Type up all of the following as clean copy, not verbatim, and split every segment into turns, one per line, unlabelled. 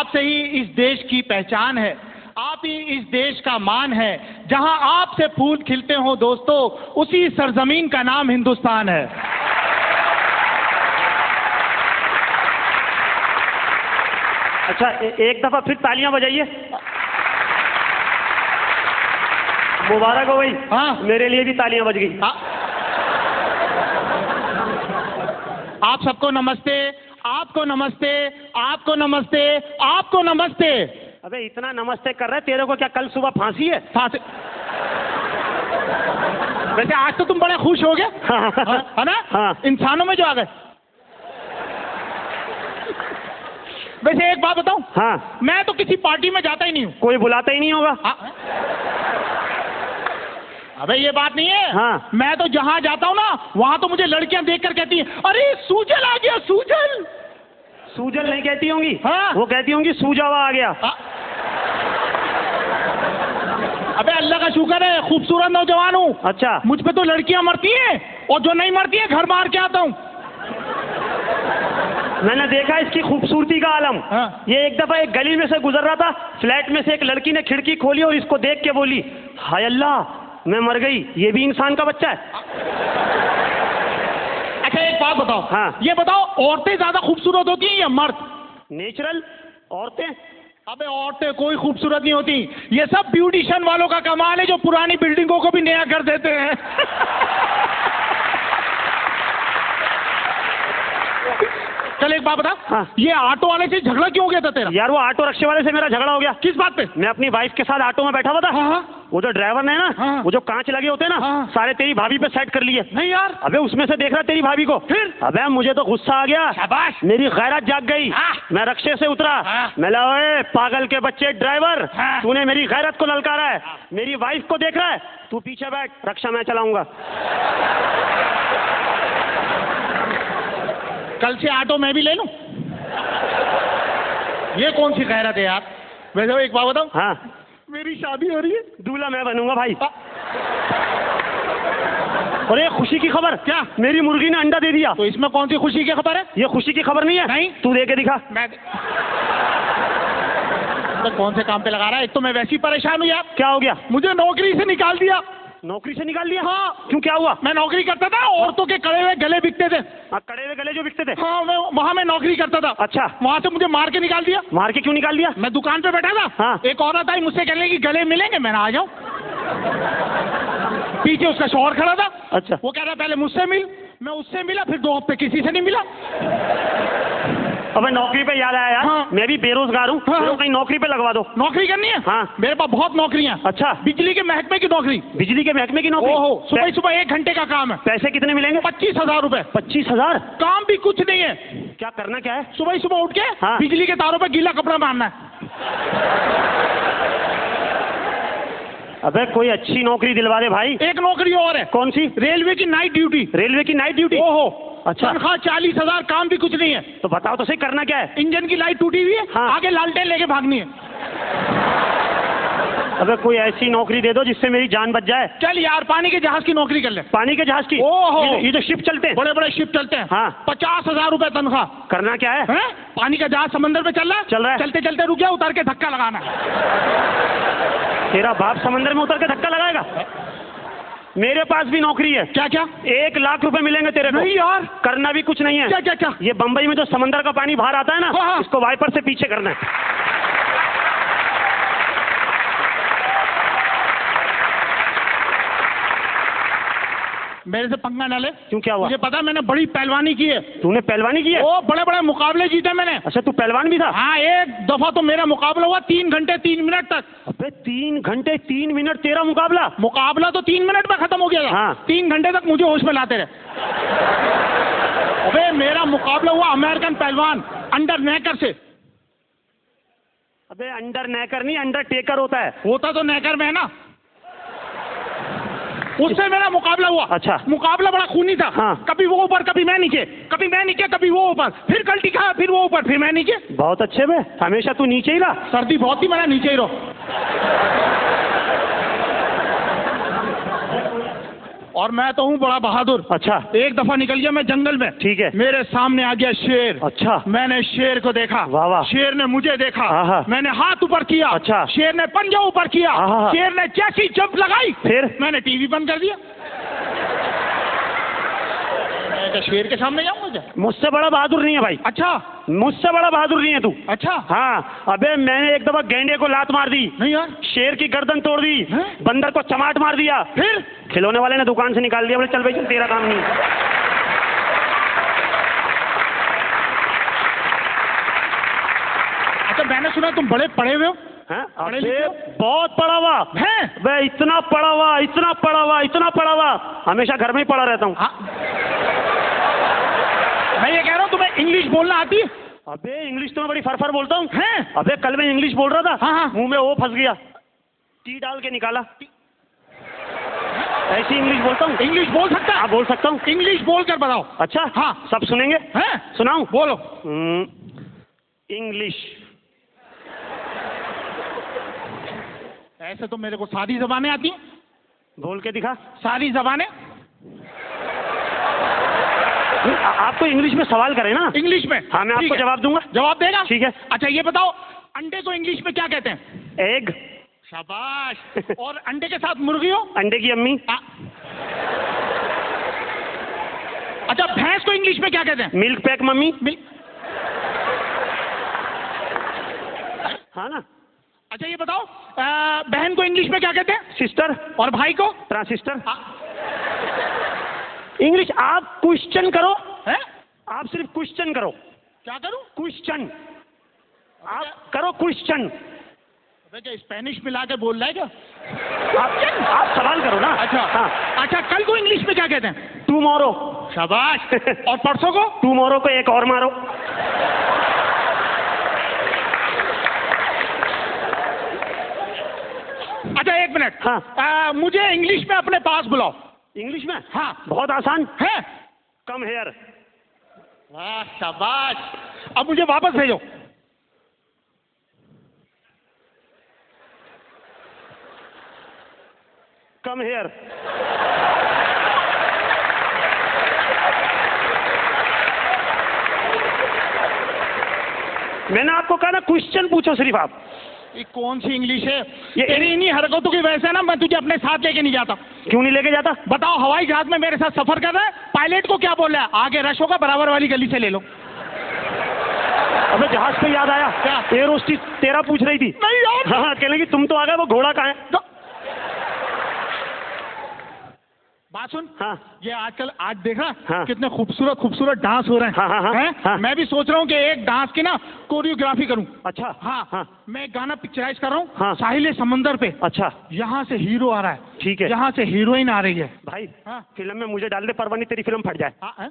आपसे ही इस देश की पहचान है, आप ही इस देश का मान है। जहां आपसे फूल खिलते हो दोस्तों, उसी सरजमीन का नाम हिंदुस्तान है।
अच्छा, एक दफा फिर तालियां बजाइए। मुबारक हो भाई।
हाँ,
मेरे लिए भी तालियां बज गई।
हाँ। आप सबको नमस्ते, आपको नमस्ते, आपको नमस्ते, आपको नमस्ते।
अबे इतना नमस्ते कर रहे, तेरे को क्या कल सुबह फांसी है?
फांसी? वैसे आज तो तुम बड़े खुश हो गए, है ना?
हाँ।
इंसानों में जो आ गए। वैसे एक बात बताऊं?
हाँ।
मैं तो किसी पार्टी में जाता ही नहीं हूँ।
कोई बुलाता ही नहीं होगा।
हाँ? अबे ये बात नहीं है।
हाँ।
मैं तो जहां जाता हूँ ना, वहां तो मुझे लड़कियां देखकर कहती हैं, अरे सूजल आ गया, सूजल।
सूजल नहीं कहती होंगी।
हाँ।
वो कहती होंगी सूजावा आ गया।
हाँ। अबे अल्लाह का शुक्र है, खूबसूरत नौजवान हूँ।
अच्छा।
मुझ पे तो लड़कियां मरती हैं, और जो नहीं मरती है घर मार के आता हूँ।
मैंने देखा इसकी खूबसूरती का आलम।
हाँ।
ये एक दफा एक गली में से गुजर रहा था, फ्लैट में से एक लड़की ने खिड़की खोली और इसको देख के बोली, हाय अल्लाह, मैं मर गई, ये भी इंसान का बच्चा है।
अच्छा एक बात बताओ।
हाँ।
ये बताओ, औरतें ज्यादा खूबसूरत होती हैं या मर्द?
नेचुरल औरतें।
अबे औरतें कोई खूबसूरत नहीं होती, ये सब ब्यूटिशियन वालों का कमाल है, जो पुरानी बिल्डिंगों को भी नया कर देते हैं। चल एक बात बता।
हाँ।
ये ऑटो वाले से झगड़ा क्यों हो गया था तेरा?
यार वो ऑटो रिक्शे वाले से मेरा झगड़ा हो गया।
किस बात पे?
मैं अपनी वाइफ के साथ ऑटो में बैठा हुआ था।
हाँ।
वो जो ड्राइवर है ना,
हाँ।
वो जो कांच लगे होते हैं ना,
हाँ।
सारे तेरी भाभी पे सेट कर लिए।
नहीं यार।
अबे उसमें से देख रहा तेरी भाभी को।
फिर?
अबे मुझे तो गुस्सा आ गया।
शाबाश।
मेरी गैरत जाग गई।
हाँ।
मैं रिक्शे से उतरा।
हाँ।
मैं ला, ओए पागल के बच्चे ड्राइवर,
हाँ।
तूने मेरी गैरत को ललकारा है। मेरी वाइफ को देख रहा है, तू पीछे बैठ, रिक्शा मैं चलाऊंगा।
कल से ऑटो मैं भी ले लूं? ये कौन सी गैरत है यार? वैसे एक बात बताऊं?
हाँ।
मेरी शादी हो रही है।
दूल्हा मैं बनूंगा भाई। और ये खुशी की खबर क्या? मेरी मुर्गी ने अंडा दे दिया।
तो इसमें कौन सी खुशी की खबर है?
ये खुशी की खबर नहीं है।
नहीं।
तू दे के दिखा।
मैं तो कौन से काम पे लगा रहा है? एक तो मैं वैसे ही परेशान हूँ यार।
क्या हो गया?
मुझे नौकरी से निकाल दिया।
नौकरी से निकाल दिया?
हाँ।
क्यों, क्या हुआ?
मैं नौकरी करता था, औरतों के कड़े हुए गले बिकते थे।
कड़े हुए गले जो बिकते थे?
हाँ, मैं वहाँ मैं नौकरी करता था।
अच्छा।
वहाँ से मुझे मार के निकाल दिया।
मार के क्यों निकाल दिया?
मैं दुकान पे बैठा था।
हाँ।
एक औरत आई, मुझसे कहने लगी गले मिलेंगे? मैंने आ जाऊं। पीछे उसका शौहर खड़ा था।
अच्छा।
वो कह रहा पहले मुझसे मिल। मैं उससे मिला, फिर 2 हफ्ते किसी से नहीं मिला।
अबे नौकरी पे याद आया यार।
हाँ।
मैं भी बेरोजगार हूँ।
हाँ।
कहीं नौकरी पे लगवा दो।
नौकरी करनी है?
हाँ।
मेरे पास बहुत नौकरियां।
अच्छा।
बिजली के महकमे की नौकरी।
बिजली के महकमे की नौकरी?
ओहो, सुबह सुबह 1 घंटे का काम है।
पैसे कितने मिलेंगे?
25,000 रुपए।
25,000?
काम भी कुछ नहीं है।
क्या करना क्या है?
सुबह सुबह उठ के
हाँ।
बिजली के तारों पे गीला कपड़ा बांधना है।
अबे कोई अच्छी नौकरी दिलवा दे भाई।
एक नौकरी और है।
कौन सी?
रेलवे की नाइट ड्यूटी।
रेलवे की नाइट ड्यूटी?
ओहो।
अच्छा।
तनख्वाह 40,000, काम भी कुछ नहीं है।
तो बताओ तो सही, करना क्या है?
इंजन की लाइट टूटी हुई है।
हाँ।
आगे लालटेन लेके भागनी है।
अबे कोई ऐसी नौकरी दे दो जिससे मेरी जान बच जाए।
चल यार, पानी के जहाज की नौकरी कर ले।
पानी के जहाज की?
ओहो।
ये जो शिप चलते हैं?
बड़े बड़े शिप चलते हैं।
हाँ।
50,000 रुपए तनख्वाह।
करना क्या है?
पानी का जहाज समंदर पे चल रहा है।
चल रहा है।
चलते चलते रुक गया, उतर के धक्का लगाना है।
तेरा बाप समंदर में उतर के धक्का लगाएगा? मेरे पास भी नौकरी है।
क्या क्या?
1 लाख रुपए मिलेंगे तेरे को।
नहीं यार।
करना भी कुछ नहीं है।
क्या क्या क्या?
ये बंबई में जो समंदर का पानी बाहर आता है ना,
हाँ।
इसको वाइपर से पीछे करना है।
मेरे से पंगा न ले।
क्यों, क्या हुआ?
मुझे पता है, मैंने बड़ी पहलवानी की है।
तूने पहलवानी की है?
ओ, बड़े बड़े मुकाबले जीते मैंने।
अच्छा, तू पहलवान भी था?
हाँ, एक दफा तो मेरा मुकाबला हुआ 3 घंटे 3 मिनट तक।
अबे 3 घंटे 3 मिनट तेरा मुकाबला?
मुकाबला तो 3 मिनट में खत्म हो गया था।
हाँ।
3 घंटे तक मुझे होश में लाते रहे। अबे मेरा मुकाबला हुआ अमेरिकन पहलवान अंडर नेकर से।
अबे अंडर नेकर नहीं, अंडर टेकर होता है।
होता तो नेकर में है ना। उससे मेरा मुकाबला हुआ।
अच्छा।
मुकाबला बड़ा खूनी था।
हाँ।
कभी वो ऊपर, कभी मैं नीचे, कभी मैं नीचे, कभी वो ऊपर, फिर कल्टी खा, फिर वो ऊपर, फिर मैं नीचे।
बहुत अच्छे बे, हमेशा तू नीचे ही रहा।
सर्दी बहुत थी, मैंने नीचे ही रहो। और मैं तो हूँ बड़ा बहादुर।
अच्छा।
एक दफा निकल गया मैं जंगल में,
ठीक है।
मेरे सामने आ गया शेर।
अच्छा।
मैंने शेर को देखा,
वाह वाह।
शेर ने मुझे देखा,
हाँ।
मैंने हाथ ऊपर किया,
अच्छा।
शेर ने पंजा ऊपर किया,
हाँ।
शेर ने जैसी जंप लगाई,
फिर
मैंने टीवी बंद कर दिया। मैं क्या शेर के सामने जाऊंगा क्या?
मुझसे बड़ा बहादुर नहीं है भाई।
अच्छा,
मुझसे बड़ा बहादुर नहीं है तू।
अच्छा।
हाँ, अबे मैंने एक दफा गैंडे को लात मार दी,
नहीं यार,
शेर की गर्दन तोड़ दी,
हैं?
बंदर को चमाट मार दिया,
फिर
खिलौने वाले ने दुकान से निकाल दिया, बोले चल भाई चल, तेरा काम नहीं।
अच्छा, मैंने सुना तुम बड़े पढ़े हुए हो।
हैं?
पढ़े
अबे
लिखे?
बहुत पढ़ा हुआ
हैं?
मैं, इतना पढ़ा हुआ, इतना पढ़ा हुआ, इतना पढ़ा हुआ, हमेशा घर में ही पढ़ा रहता हूँ।
हाँ। मैं ये कह रहा हूँ तुम्हें इंग्लिश बोलना आती है?
अबे इंग्लिश तो मैं बड़ी फरफर बोलता हूँ।
हैं?
अबे कल मैं इंग्लिश बोल रहा था,
हाँ, हाँ।
मुंह में ओ फंस गया, टी डाल के निकाला। ऐसी इंग्लिश बोलता हूँ।
इंग्लिश बोल सकता है?
हाँ बोल सकता हूँ।
इंग्लिश बोल कर बताओ।
अच्छा
हाँ।
सब सुनेंगे?
हैं?
सुनाऊं?
बोलो।
इंग्लिश।
ऐसे तो मेरे को सारी जबानें आती हैं।
बोल के दिखा।
सारी जबानें।
आप तो इंग्लिश में सवाल करें ना।
इंग्लिश में?
हाँ मैं
ठीक
आपको
है।
जवाब दूंगा।
जवाब देगा?
ठीक है।
अच्छा ये बताओ, अंडे को इंग्लिश में क्या कहते हैं?
एग।
शाबाश। और अंडे के साथ मुर्गी हो?
अंडे की अम्मी।
अच्छा, भैंस को इंग्लिश में क्या कहते हैं?
Milk pack mummy. हाँ ना।
अच्छा ये बताओ, बहन को इंग्लिश में क्या कहते हैं?
सिस्टर।
और भाई को?
ट्रांसिस्टर। इंग्लिश आप क्वेश्चन करो
है?
आप सिर्फ क्वेश्चन करो।
क्या करूं?
क्वेश्चन आप करो, क्वेश्चन।
क्या स्पेनिश मिला के बोल रहा है क्या?
आप सवाल करो ना।
अच्छा।
हाँ।
अच्छा, कल को इंग्लिश में क्या कहते हैं?
टुमारो।
शाबाश। और परसों को?
टुमारो को एक और मारो।
अच्छा एक मिनट।
हाँ।
मुझे इंग्लिश में अपने पास बुलाओ।
इंग्लिश में?
हाँ।
बहुत आसान
है।
Come here.
वाह शाबाश। अब मुझे वापस भेजो।
Come here. मैंने आपको कहा ना क्वेश्चन पूछो सिर्फ आप।
ये कौन सी इंग्लिश है?
ये
तेरी इन्हीं हरकतों की वजह से ना मैं तुझे अपने साथ लेके नहीं जाता।
क्यों नहीं लेके जाता?
बताओ, हवाई जहाज में मेरे साथ सफर कर रहा है, पायलट को क्या बोल रहा है? आगे रश होगा, बराबर वाली गली से ले लो।
अबे जहाज पे याद आया,
क्या?
एयर होस्टेस तेरा पूछ रही थी।
नहीं यार।
हाँ कहने की तुम तो आ गए, वो घोड़ा कहाँ है?
बात सुन।
हाँ।
ये आजकल आज देख रहा
हाँ।
कितने खूबसूरत खूबसूरत डांस हो रहे हैं।
हाँ, हाँ, हाँ,
हैं?
हाँ।
मैं भी सोच रहा हूँ कि एक डांस की ना कोरियोग्राफी करूँ।
अच्छा।
हाँ।
हाँ।
मैं एक गाना पिक्चराइज कर रहा हूँ।
हाँ।
साहिल समंदर पे।
अच्छा।
यहाँ से हीरो आ रहा है,
ठीक है।
यहाँ से हीरोइन आ रही है।
भाई
हाँ।
फिल्म में मुझे डाल दे, परवानी तेरी फिल्म फट जाए।
हाँ, हैं?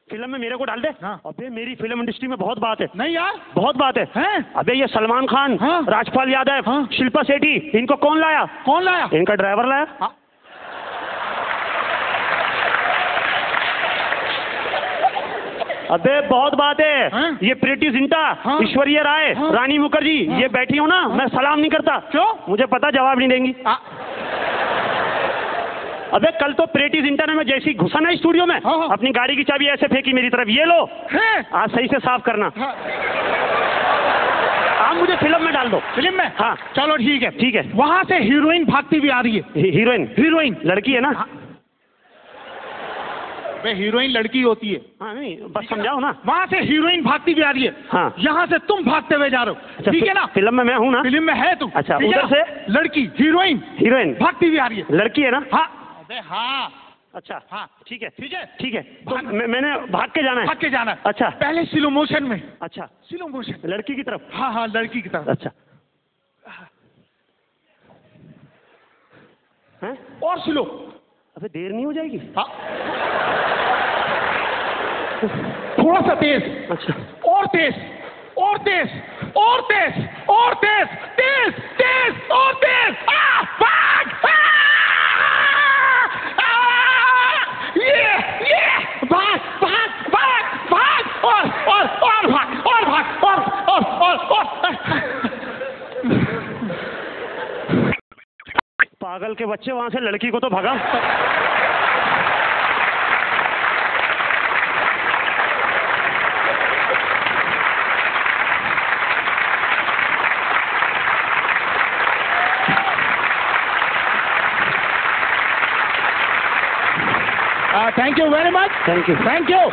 फिल्म में मेरे को डाल दे।
हाँ।
अबे मेरी फिल्म इंडस्ट्री में बहुत बात है।
नहीं यार।
बहुत बात है।
हैं?
अबे ये सलमान खान,
हाँ।
राजपाल यादव,
हाँ।
शिल्पा शेट्टी, इनको कौन लाया?
कौन लाया?
इनका ड्राइवर लाया।
हाँ।
अबे बहुत बात है।
हाँ?
ये प्रीति जिंटा,
हाँ।
ऐश्वर्या राय,
हाँ।
रानी मुखर्जी,
हाँ।
ये बैठी हो ना, मैं सलाम नहीं करता।
क्यों?
मुझे पता जवाब नहीं देंगी। अबे कल तो प्रीति जिंटा ने मैं जैसी घुसा ना स्टूडियो में,
हाँ, हाँ।
अपनी गाड़ी की चाबी ऐसे फेंकी मेरी तरफ, ये लो
हैं?
आज सही से साफ करना।
हाँ।
आप मुझे फिल्म में डाल दो।
फिल्म में?
हाँ।
चलो ठीक है।
ठीक है।
वहां से हीरोइन भागती हुई आ रही है।
हीरोइन?
हीरोइन
लड़की है ना?
वे हीरोइन लड़की होती है।
हाँ नहीं बस समझाओ ना।
वहां से हीरोइन भागती हुई आ रही है।
हाँ।
यहाँ से तुम भागते हुए जा रहे हो। ठीक है ना?
फिल्म में मैं हूँ ना?
फिल्म में है तू।
अच्छा,
ठीक है
उधर
ना?
से?
लड़की हीरोइन
हीरोइन
भागती हुई आ रही है।
लड़की है ना?
हाँ। अबे हाँ।
अच्छा
हाँ।
ठीक है।
ठीक है।
ठीक है तो मैंने भाग के जाना है?
भाग के जाना है।
अच्छा।
पहले स्लो मोशन में।
अच्छा
स्लो मोशन।
लड़की की तरफ?
हाँ हाँ, लड़की की तरफ।
अच्छा। हैं?
और स्लो।
अबे देर नहीं हो जाएगी?
हाँ। थोड़ा सा तेज।
अच्छा।
और तेज, और तेज, और तेज, और तेज, तेज तेज और तेज। भाग! ये भाग भाग भाग भाग और भाग और भाग और
पागल के बच्चे, वहां से लड़की को तो भगा।
Thank you very much,
Thank you.
Thank you.